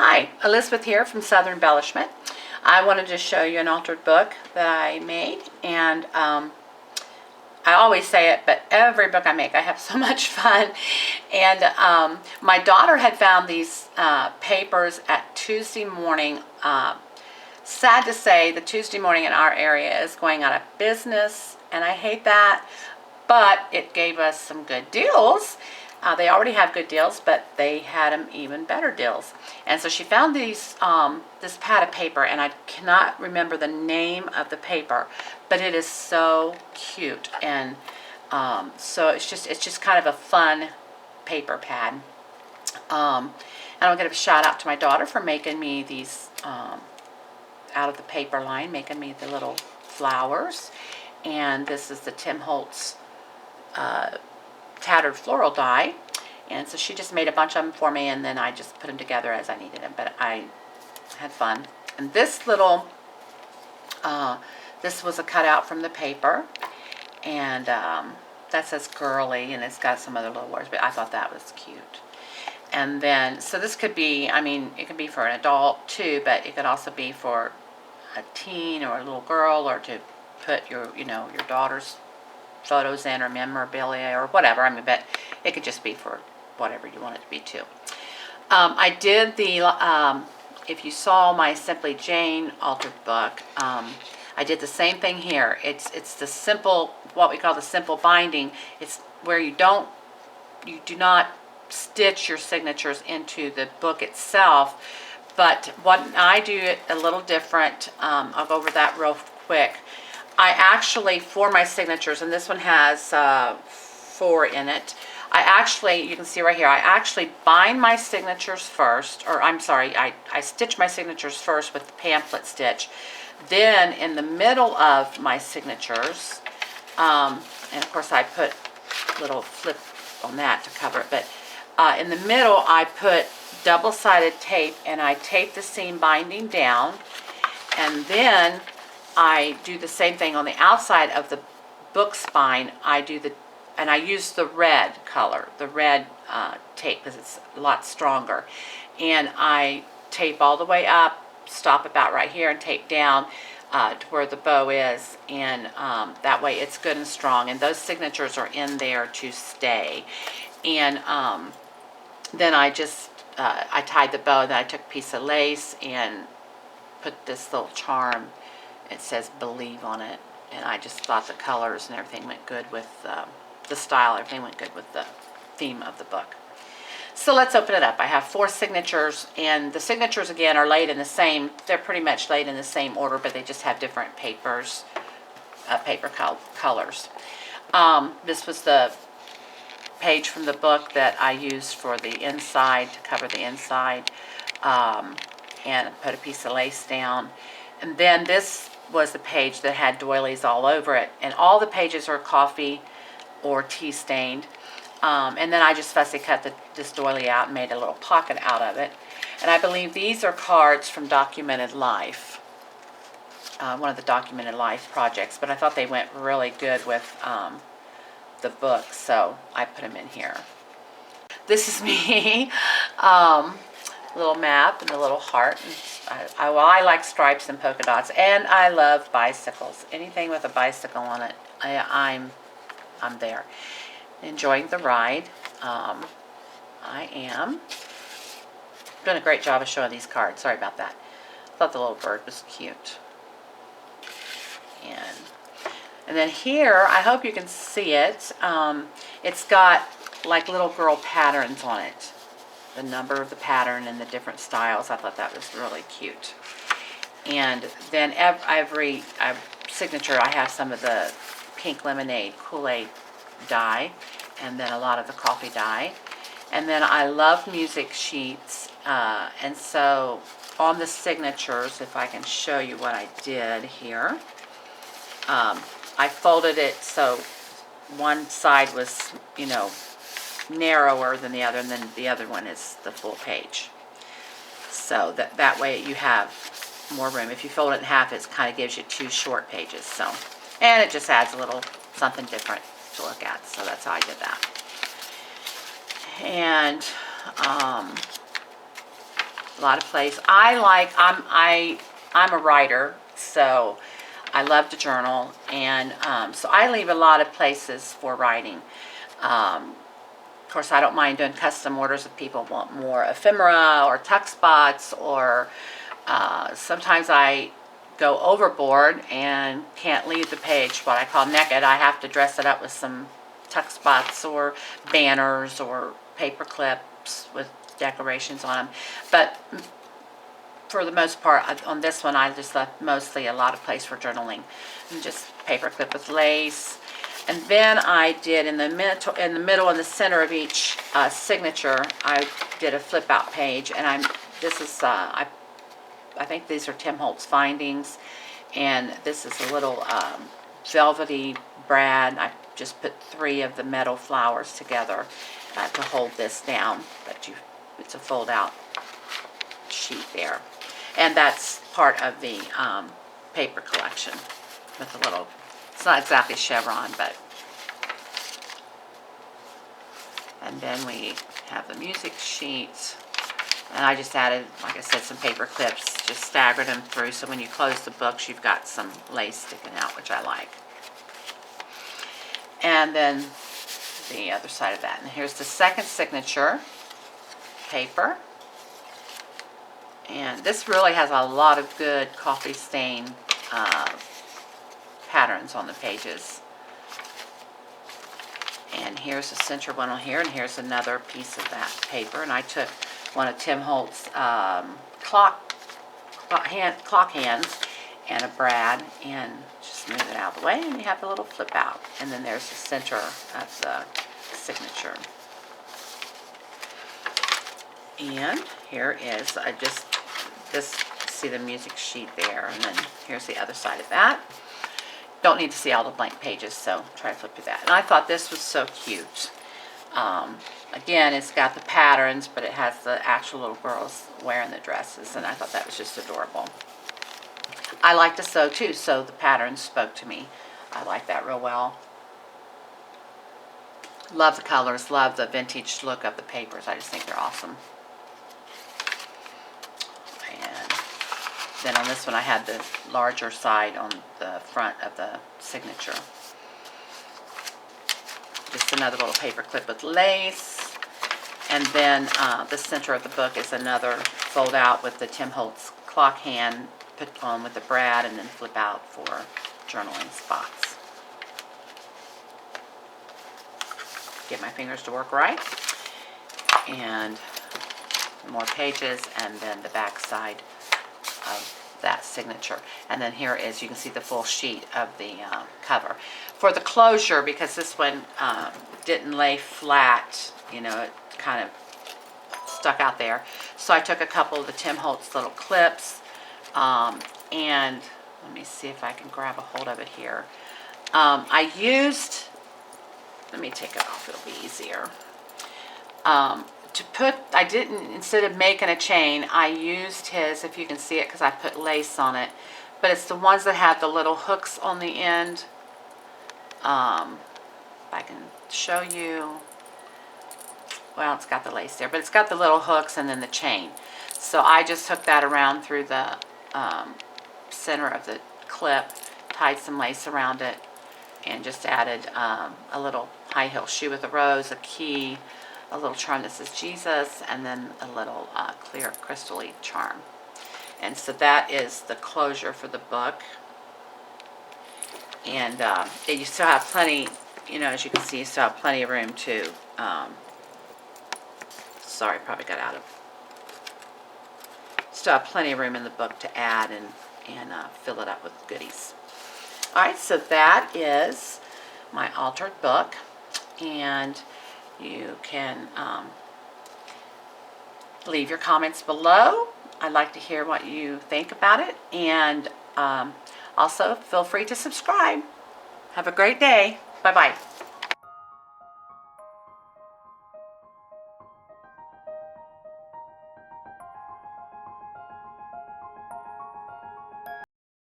Hi, Elizabeth here from Southern Embellishment. I wanted to show you an altered book that I made, and I always say it, but every book I make I have so much fun. And my daughter had found these papers at Tuesday morning. Sad to say, the Tuesday morning in our area is going out of business, and I hate that, but it gave us some good deals. They already have good deals, but they had them even better deals. And so she found these this pad of paper, and I cannot remember the name of the paper, but it is so cute. And so it's just kind of a fun paper pad. And I'll give a shout out to my daughter for making me these out of the paper line, making me the little flowers. And this is the Tim Holtz tattered floral die, and so she just made a bunch of them for me, and then I just put them together as I needed them, but I had fun. And this little this was a cutout from the paper, and that says Girly, and it's got some other little words, but I thought that was cute. And then, so this could be, I mean, it could be for an adult too, but it could also be for a teen or a little girl, or to put your, you know, your daughter's photos in, or memorabilia, or whatever. I mean, but it could just be for whatever you want it to be too. I did the, if you saw my Simply Jane altered book, I did the same thing here. It's the simple, what we call the simple binding. It's where you do not stitch your signatures into the book itself, but what I do it a little different. I'll go over that real quick. I actually, for my signatures, and this one has 4 in it, I actually, you can see right here, I actually bind my signatures first, or I'm sorry, I stitch my signatures first with the pamphlet stitch. Then in the middle of my signatures, and of course I put little flip on that to cover it, but in the middle I put double-sided tape, and I tape the seam binding down, and then I do the same thing on the outside of the book spine. And I use the red color, the red tape, because it's a lot stronger. And I tape all the way up, stop about right here, and tape down to where the bow is. And that way it's good and strong. And those signatures are in there to stay. And then I just, I tied the bow, then I took a piece of lace and put this little charm. It says Believe on it, and I just thought the colors and everything went good with the style. Everything went good with the theme of the book. So let's open it up. I have 4 signatures, and the signatures again are laid in the same, they're pretty much laid in the same order, but they just have different papers, paper colors. This was the page from the book that I used for the inside, to cover the inside, and put a piece of lace down. And then this was the page that had doilies all over it, and all the pages are coffee or tea stained. And then I just fussy cut this doily out and made a little pocket out of it. And I believe these are cards from Documented Life, one of the Documented Life projects, but I thought they went really good with the book, so I put them in here. This is me. Little map and the little heart. I like stripes and polka dots, and I love bicycles. Anything with a bicycle on it, I'm there. Enjoying the ride. I am. Doing a great job of showing these cards. Sorry about that. Thought the little bird was cute. And then here, I hope you can see it. It's got like little girl patterns on it. The number of the pattern and the different styles. I thought that was really cute. And then every signature, I have some of the pink lemonade Kool-Aid dye, and then a lot of the coffee dye. And then I love music sheets, and so on the signatures, if I can show you what I did here, I folded it so one side was, you know, narrower than the other, and then the other one is the full page. So that way you have more room. If you fold it in half, it kind of gives you 2 short pages. So, and it just adds a little something different to look at. So that's how I did that. And a lot of place. I'm a writer, so I love to journal, and so I leave a lot of places for writing. Of course, I don't mind doing custom orders if people want more ephemera or tuck spots, or sometimes I go overboard and can't leave the page, what I call naked. I have to dress it up with some tuck spots or banners or paper clips with decorations on them. But for the most part, on this one, I just left mostly a lot of place for journaling. And just paper clip with lace. And then I did in the middle, in the center of each signature, I did a flip out page. And I think these are Tim Holtz findings. And this is a little velvety brad. I just put 3 of the metal flowers together to hold this down. But it's a fold out sheet there. And that's part of the paper collection with a little, it's not exactly chevron, but. And then we have the music sheets. And I just added, like I said, some paper clips, just staggered them through, so when you close the books, you've got some lace sticking out, which I like. And then the other side of that. And here's the second signature paper. And this really has a lot of good coffee stain patterns on the pages. And here's the center one on here, and here's another piece of that paper. And I took one of Tim Holt's clock hands and a brad and just move it out of the way, and you have the little flip out. And then there's the center of the signature. And here is, see the music sheet there, and then here's the other side of that. Don't need to see all the blank pages, so try to flip through that. And I thought this was so cute. Again, it's got the patterns, but it has the actual little girls wearing the dresses, and I thought that was just adorable. I like to sew too, so the patterns spoke to me. I like that real well. Love the colors, love the vintage look of the papers. I just think they're awesome. And then on this one, I had the larger side on the front of the signature. Just another little paper clip with lace. And then the center of the book is another fold out with the Tim Holtz clock hand put on with the brad, and then flip out for journaling spots. Get my fingers to work right. And more pages, and then the back side of that signature. And then here is, you can see the full sheet of the cover. For the closure, because this one didn't lay flat, you know, it kind of stuck out there. So I took a couple of the Tim Holtz little clips, and let me see if I can grab a hold of it here. I used, let me take it off, it'll be easier. I didn't, instead of making a chain, I used his, if you can see it, because I put lace on it. But it's the ones that have the little hooks on the end. If I can show you. Well, it's got the lace there, but it's got the little hooks and then the chain. So I just hooked that around through the center of the clip, tied some lace around it, and just added a little high heel shoe with a rose, a key, a little charm that says Jesus, and then a little clear crystal-y charm. And so that is the closure for the book. And you still have plenty, you know, as you can see, you still have plenty of room to, sorry, probably got out of, still have plenty of room in the book to add and fill it up with goodies. All right, so that is my altered book, and you can leave your comments below. I'd like to hear what you think about it, and also feel free to subscribe. Have a great day. Bye-bye.